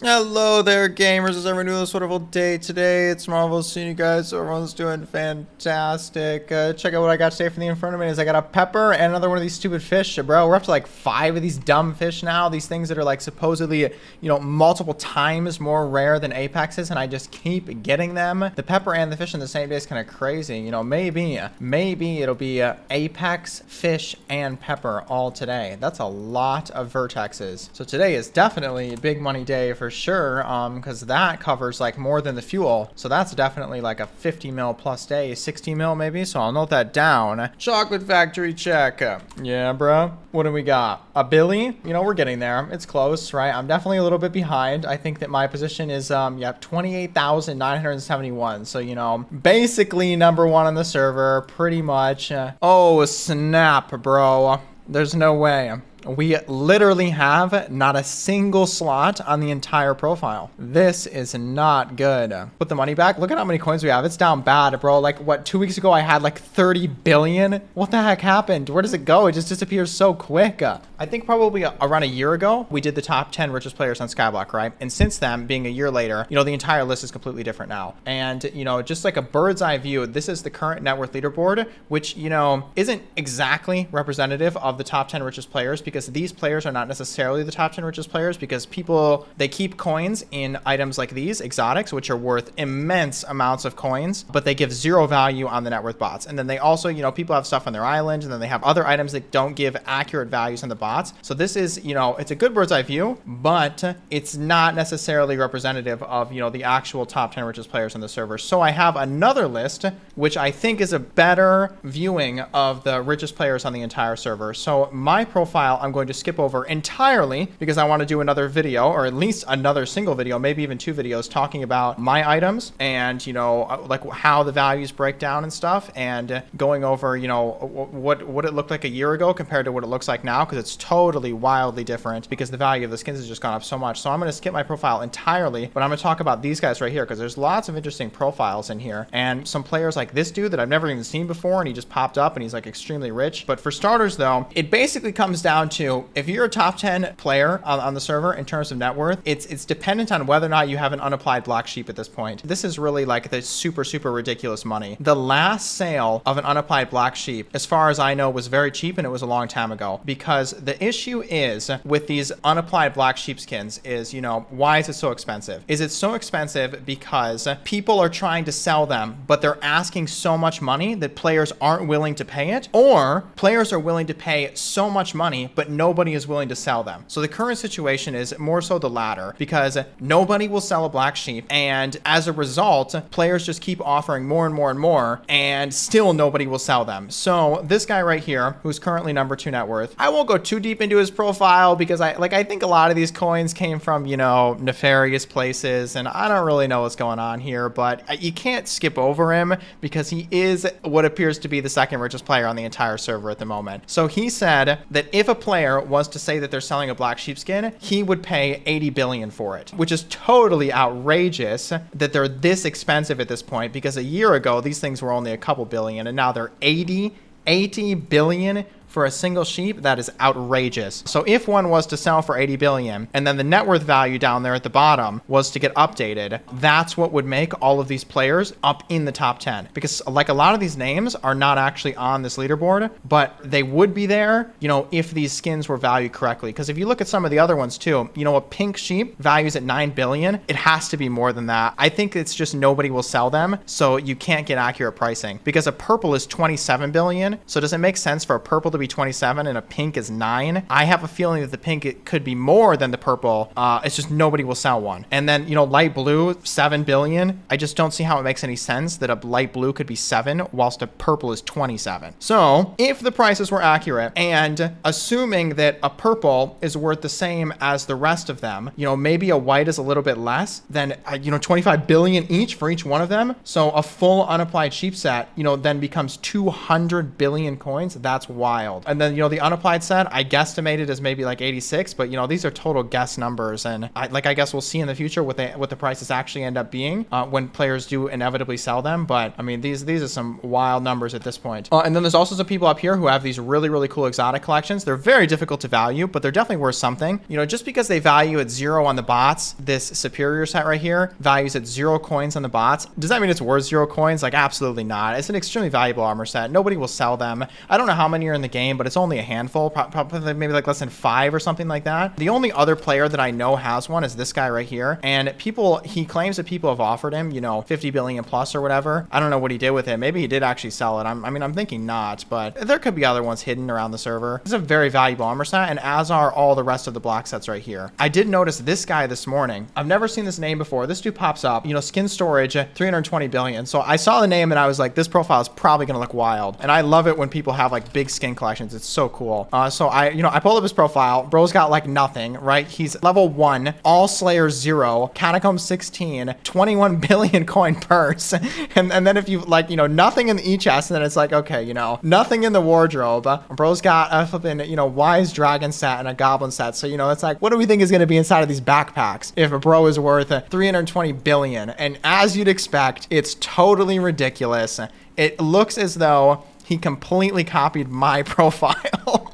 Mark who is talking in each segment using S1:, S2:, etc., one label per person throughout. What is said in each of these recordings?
S1: Hello there, gamers. As everyone doing this wonderful day today? It's marvelous seeing you guys. So everyone's doing fantastic. Check out what I got today from the in front of me. Is I got a pepper and another one of these stupid fish, bro. We're up to like 5 of these dumb fish now. These things that are like supposedly, multiple times more rare than apexes, and I just keep getting them. The pepper and the fish in the same day is kind of crazy. Maybe it'll be apex, fish, and pepper all today. That's a lot of vertexes. So today is definitely a big money day for sure, because that covers like more than the fuel. So that's definitely like a 50 mil plus day, 60 mil maybe. So I'll note that down. Chocolate factory check. Yeah, bro. What do we got? A Billy? We're getting there. It's close, right? I'm definitely a little bit behind. I think that my position is 28,971. So, basically number one on the server, pretty much. Oh, snap, bro. There's no way. We literally have not a single slot on the entire profile. This is not good. Put the money back. Look at how many coins we have. It's down bad, bro. Like, what, 2 weeks ago I had like 30 billion? What the heck happened? Where does it go? It just disappears so quick. I think probably around a year ago, we did the top 10 richest players on Skyblock, right? And since then, being a year later, the entire list is completely different now. And, just like a bird's eye view, this is the current net worth leaderboard, which, isn't exactly representative of the top 10 richest players, because these players are not necessarily the top 10 richest players, because they keep coins in items like these exotics, which are worth immense amounts of coins, but they give zero value on the net worth bots. And then they also, people have stuff on their island, and then they have other items that don't give accurate values on the bots. So this is, it's a good bird's eye view, but it's not necessarily representative of, the actual top 10 richest players on the server. So I have another list, which I think is a better viewing of the richest players on the entire server. So my profile, I'm going to skip over entirely because I want to do another video, or at least another single video, maybe even 2 videos, talking about my items and, like how the values break down and stuff, and going over, what it looked like a year ago compared to what it looks like now, because it's totally wildly different because the value of the skins has just gone up so much. So I'm going to skip my profile entirely, but I'm going to talk about these guys right here because there's lots of interesting profiles in here, and some players like this dude that I've never even seen before, and he just popped up and he's like extremely rich. But for starters though, it basically comes down to, if you're a top 10 player on the server in terms of net worth, it's dependent on whether or not you have an unapplied black sheep at this point. This is really like the super ridiculous money. The last sale of an unapplied black sheep, as far as I know, was very cheap, and it was a long time ago, because the issue is with these unapplied black sheep skins is, why is it so expensive? Is it so expensive because people are trying to sell them, but they're asking so much money that players aren't willing to pay it, or players are willing to pay so much money, but nobody is willing to sell them? So the current situation is more so the latter, because nobody will sell a black sheep, and as a result, players just keep offering more and more and more, and still nobody will sell them. So this guy right here, who's currently number 2 net worth, I won't go too deep into his profile because I think a lot of these coins came from, nefarious places, and I don't really know what's going on here, but you can't skip over him because he is what appears to be the second richest player on the entire server at the moment. So he said that if a player was to say that they're selling a black sheepskin, he would pay 80 billion for it, which is totally outrageous that they're this expensive at this point, because a year ago these things were only a couple billion, and now they're 80 billion for a single sheep. That is outrageous. So if one was to sell for 80 billion and then the net worth value down there at the bottom was to get updated, that's what would make all of these players up in the top 10, because like a lot of these names are not actually on this leaderboard, but they would be there, if these skins were valued correctly. Because if you look at some of the other ones too, a pink sheep values at 9 billion. It has to be more than that. I think it's just nobody will sell them, so you can't get accurate pricing, because a purple is 27 billion. So does it make sense for a purple to be 27 and a pink is 9? I have a feeling that the pink, it could be more than the purple. It's just nobody will sell one. And then, light blue, 7 billion. I just don't see how it makes any sense that a light blue could be 7 whilst a purple is 27. So if the prices were accurate, and assuming that a purple is worth the same as the rest of them, maybe a white is a little bit less, then, 25 billion each for each one of them. So a full unapplied sheep set, then becomes 200 billion coins. That's wild. wild. And then, you know, the unapplied set, I guesstimated as maybe like 86, but you know, these are total guess numbers. And I guess we'll see in the future what the prices actually end up being when players do inevitably sell them. But I mean, these are some wild numbers at this point. And then there's also some people up here who have these really, really cool exotic collections. They're very difficult to value, but they're definitely worth something. You know, just because they value at 0 on the bots, this superior set right here values at 0 coins on the bots. Does that mean it's worth 0 coins? Like, absolutely not. It's an extremely valuable armor set. Nobody will sell them. I don't know how many are in the game, but it's only a handful, probably maybe like less than 5 or something like that. The only other player that I know has one is this guy right here. And he claims that people have offered him, you know, 50 billion plus or whatever. I don't know what he did with it. Maybe he did actually sell it. I'm thinking not, but there could be other ones hidden around the server. It's a very valuable armor set, and as are all the rest of the block sets right here. I did notice this guy this morning. I've never seen this name before. This dude pops up, you know, skin storage, 320 billion. So I saw the name and I was like, this profile is probably going to look wild. And I love it when people have like big skin collections. It's so cool. So I pulled up his profile. Bro's got like nothing, right? He's level 1, all slayers 0, catacomb 16, 21 billion coin purse. and then if you like, you know, nothing in the e-chest, and then it's like, okay, you know, nothing in the wardrobe. Bro's got a flipping, you know, wise dragon set and a goblin set. So, you know, it's like, what do we think is going to be inside of these backpacks if a bro is worth 320 billion? And as you'd expect, it's totally ridiculous. It looks as though he completely copied my profile.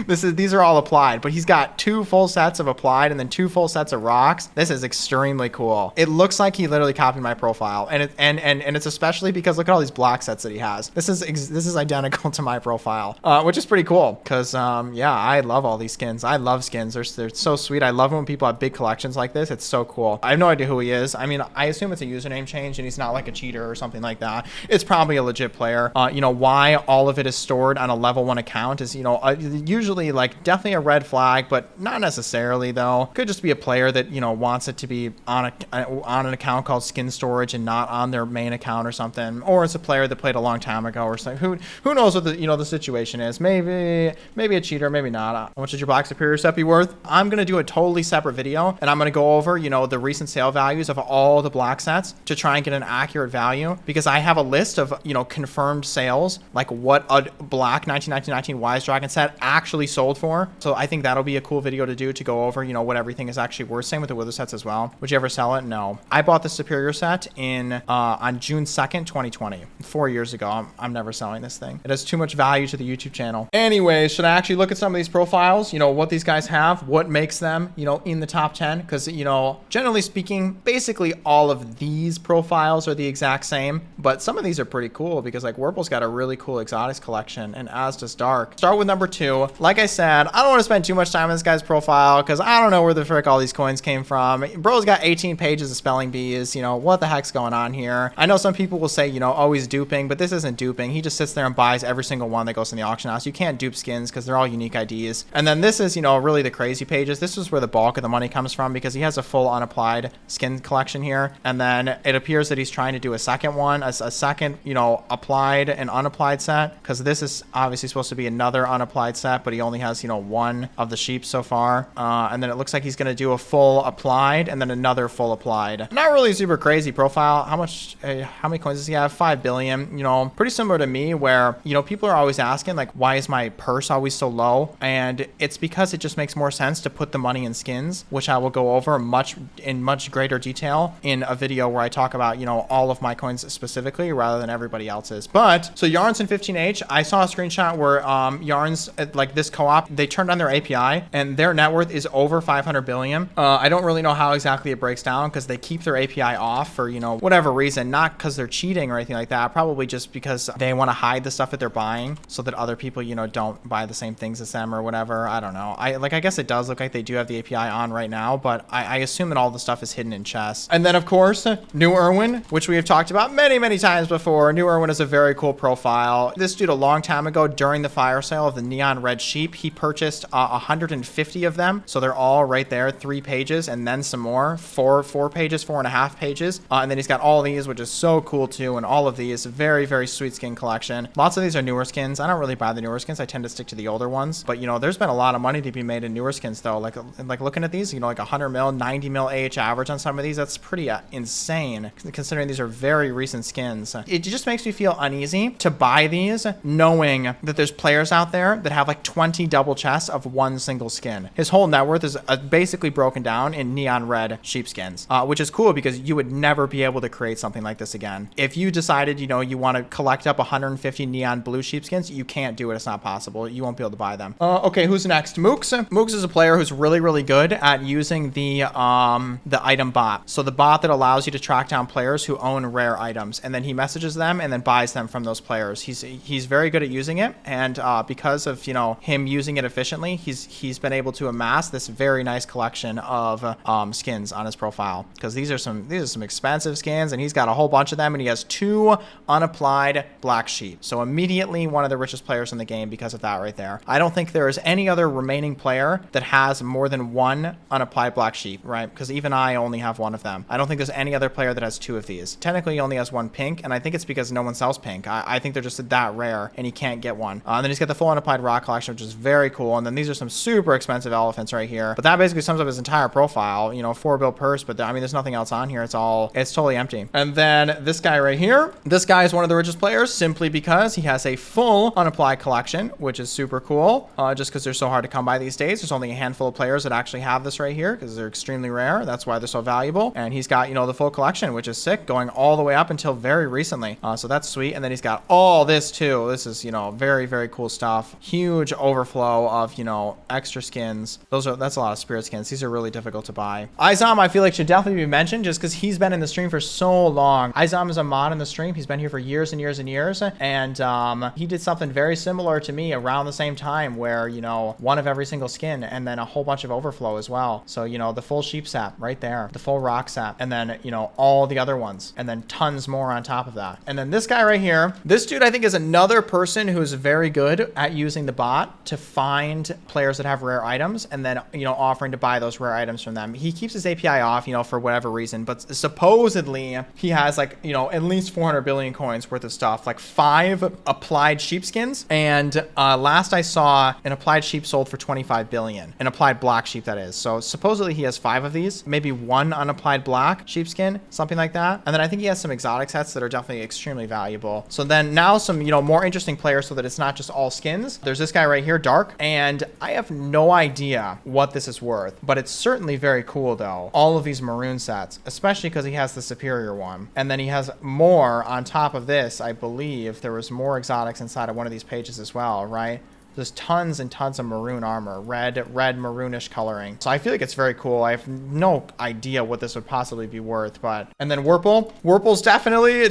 S1: These are all applied, but he's got 2 full sets of applied and then 2 full sets of rocks. This is extremely cool. It looks like he literally copied my profile, and it's especially because look at all these block sets that he has. This is identical to my profile, which is pretty cool because yeah, I love all these skins. I love skins. They're so sweet. I love when people have big collections like this. It's so cool. I have no idea who he is. I mean, I assume it's a username change and he's not like a cheater or something like that. It's probably a legit player. You know, why all of it is stored on a level 1 account is, you know, usually like definitely a red flag, but not necessarily though. Could just be a player that, you know, wants it to be on an account called skin storage and not on their main account or something. Or it's a player that played a long time ago or something. Who knows what the, you know, the situation is. Maybe a cheater, maybe not. How much should your black superior set be worth? I'm going to do a totally separate video and I'm going to go over, you know, the recent sale values of all the black sets to try and get an accurate value, because I have a list of, you know, confirmed sales, like what a black 1919 Wise Dragon set actually sold for. So I think that'll be a cool video to do, to go over, you know, what everything is actually worth. Same with the Wither sets as well. Would you ever sell it? No. I bought the superior set on June 2nd, 2020, 4 years ago. I'm never selling this thing. It has too much value to the YouTube channel. Anyways, should I actually look at some of these profiles, you know, what these guys have, what makes them, you know, in the top 10? Because, you know, generally speaking, basically all of these profiles are the exact same, but some of these are pretty cool because like Wurple's got a really cool exotics collection, and as does Dark. Start with number 2. Like I said, I don't want to spend too much time on this guy's profile because I don't know where the frick all these coins came from. Bro's got 18 pages of spelling bees. You know, what the heck's going on here? I know some people will say, you know, oh, he's duping, but this isn't duping. He just sits there and buys every single one that goes in the auction house. You can't dupe skins because they're all unique IDs. And then this is, you know, really the crazy pages. This is where the bulk of the money comes from because he has a full unapplied skin collection here. And then it appears that he's trying to do a second one, a second, you know, applied and unapplied set, because this is obviously supposed to be another unapplied set, but he only has, you know, one of the sheep so far. And then it looks like he's going to do a full applied and then another full applied. Not really super crazy profile. How many coins does he have? 5 billion, you know, pretty similar to me where, you know, people are always asking like, why is my purse always so low? And it's because it just makes more sense to put the money in skins, which I will go over in much greater detail in a video where I talk about, you know, all of my coins specifically rather than everybody else's. But so Yarns and 15H, I saw a screenshot where Yarns, like this co-op, they turned on their API and their net worth is over 500 billion. I don't really know how exactly it breaks down because they keep their API off for, you know, whatever reason, not because they're cheating or anything like that, probably just because they want to hide the stuff that they're buying so that other people, you know, don't buy the same things as them or whatever. I don't know. I guess it does look like they do have the API on right now, but I assume that all the stuff is hidden in chests. And then of course, New Irwin, which we have talked about many times before. New Irwin is a very cool profile. This dude a long time ago during the fire sale of the Neon red sheep. He purchased 150 of them. So they're all right there, 3 pages and then some more, 4 pages, 4.5 pages. And then he's got all these, which is so cool too. And all of these, very, very sweet skin collection. Lots of these are newer skins. I don't really buy the newer skins. I tend to stick to the older ones. But, you know, there's been a lot of money to be made in newer skins though. Like looking at these, you know, like 100 mil, 90 mil AH average on some of these. That's pretty insane considering these are very recent skins. It just makes me feel uneasy to buy these knowing that there's players out there that have like 20 double chests of one single skin. His whole net worth is basically broken down in neon red sheepskins, which is cool because you would never be able to create something like this again. If you decided, you know, you want to collect up 150 neon blue sheepskins, you can't do it. It's not possible. You won't be able to buy them. Okay, who's next? Mooks. Mooks is a player who's really, really good at using the item bot. So the bot that allows you to track down players who own rare items, and then he messages them and then buys them from those players. He's very good at using it, and because of, you know, him using it efficiently, he's been able to amass this very nice collection of skins on his profile, because these are some expensive skins, and he's got a whole bunch of them, and he has 2 unapplied black sheep. So immediately one of the richest players in the game because of that right there. I don't think there is any other remaining player that has more than 1 unapplied black sheep, right? Because even I only have 1 of them. I don't think there's any other player that has 2 of these. Technically he only has 1 pink, and I think it's because no one sells pink. I think they're just that rare and he can't get one. And then he's got the full unapplied rock collection, which is very cool. And then these are some super expensive elephants right here. But that basically sums up his entire profile. You know, 4 bill purse, but I mean, there's nothing else on here. It's totally empty. And then this guy right here, this guy is one of the richest players simply because he has a full unapplied collection, which is super cool. Just because they're so hard to come by these days. There's only a handful of players that actually have this right here because they're extremely rare. That's why they're so valuable. And he's got, you know, the full collection, which is sick, going all the way up until very recently. So that's sweet. And then he's got all this too. This is, you know, very, very cool stuff. Huge overflow of, you know, extra skins. That's a lot of spirit skins. These are really difficult to buy. Izom, I feel like should definitely be mentioned just because he's been in the stream for so long. Izom is a mod in the stream. He's been here for years and years and years. And he did something very similar to me around the same time where, you know, 1 of every single skin and then a whole bunch of overflow as well. So, you know, the full sheep sap right there, the full rock sap, and then, you know, all the other ones, and then tons more on top of that. And then this guy right here, this dude I think is another person who is very good at using the bot to find players that have rare items and then, you know, offering to buy those rare items from them. He keeps his API off, you know, for whatever reason, but supposedly he has like, you know, at least 400 billion coins worth of stuff, like 5 applied sheepskins. And last I saw, an applied sheep sold for 25 billion, an applied black sheep that is. So supposedly he has 5 of these, maybe 1 unapplied black sheepskin, something like that. And then I think he has some exotic sets that are definitely extremely valuable. So then now some, you know, more interesting players so that it's not just all skins. There's this guy right here, Dark, and I have no idea what this is worth, but it's certainly very cool though. All of these maroon sets, especially because he has the superior one. And then he has more on top of this. I believe there was more exotics inside of one of these pages as well, right? There's tons and tons of maroon armor, red maroonish coloring. So I feel like it's very cool. I have no idea what this would possibly be worth, but, and then Whirple. Whirple's definitely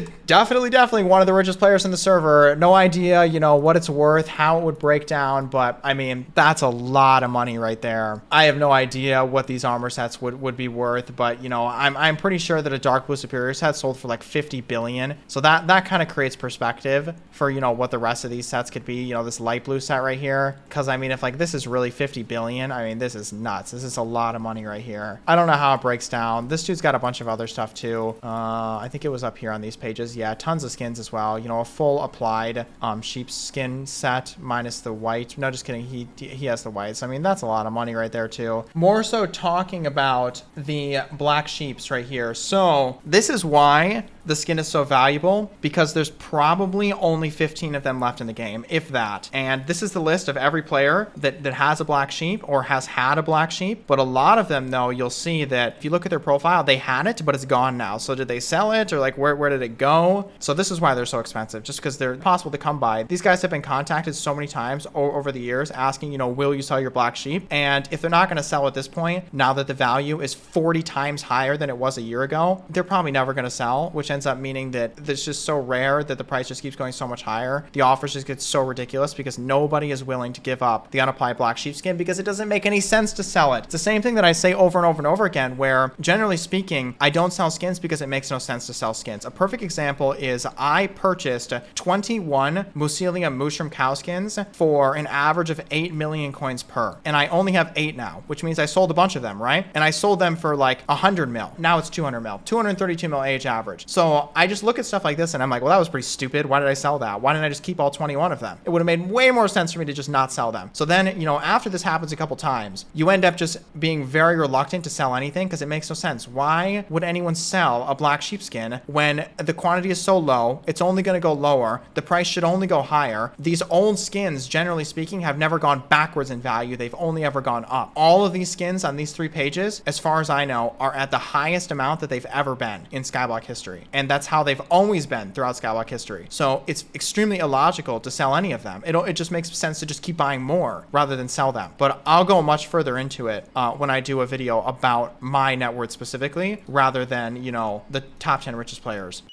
S1: one of the richest players in the server. No idea, you know, what it's worth, how it would break down, but I mean, that's a lot of money right there. I have no idea what these armor sets would be worth, but you know, I'm pretty sure that a dark blue superior set sold for like 50 billion. So that kind of creates perspective for, you know, what the rest of these sets could be. You know, this light blue set right here, because I mean, if like this is really 50 billion, I mean, this is nuts. This is a lot of money right here. I don't know how it breaks down. This dude's got a bunch of other stuff too. I think it was up here on these pages. Yeah, tons of skins as well. You know, a full applied sheepskin set minus the white. No, just kidding. He has the whites. I mean, that's a lot of money right there too. More so talking about the black sheeps right here. So this is why the skin is so valuable, because there's probably only 15 of them left in the game, if that. And this is the list of every player that has a black sheep or has had a black sheep. But a lot of them, though, you'll see that if you look at their profile, they had it, but it's gone now. So did they sell it, or like where did it go? So this is why they're so expensive, just because they're impossible to come by. These guys have been contacted so many times over the years asking, you know, will you sell your black sheep? And if they're not going to sell at this point, now that the value is 40 times higher than it was a year ago, they're probably never going to sell, which ends up meaning that it's just so rare that the price just keeps going so much higher. The offers just get so ridiculous because nobody is willing to give up the unapplied black sheepskin because it doesn't make any sense to sell it. It's the same thing that I say over and over and over again, where generally speaking, I don't sell skins because it makes no sense to sell skins. A perfect example is I purchased 21 Mucilium Mushroom cow skins for an average of 8 million coins per. And I only have 8 now, which means I sold a bunch of them, right? And I sold them for like 100 mil. Now it's 200 mil, 232 mil age average. So I just look at stuff like this and I'm like, well, that was pretty stupid. Why did I sell that? Why didn't I just keep all 21 of them? It would have made way more sense for me to just not sell them. So then, you know, after this happens a couple times, you end up just being very reluctant to sell anything because it makes no sense. Why would anyone sell a black sheepskin when the quantity is so low? It's only going to go lower. The price should only go higher. These old skins, generally speaking, have never gone backwards in value. They've only ever gone up. All of these skins on these 3 pages, as far as I know, are at the highest amount that they've ever been in Skyblock history. And that's how they've always been throughout Skyblock history. So it's extremely illogical to sell any of them. It just makes sense to just keep buying more rather than sell them. But I'll go much further into it when I do a video about my net worth specifically, rather than, you know, the top 10 richest players.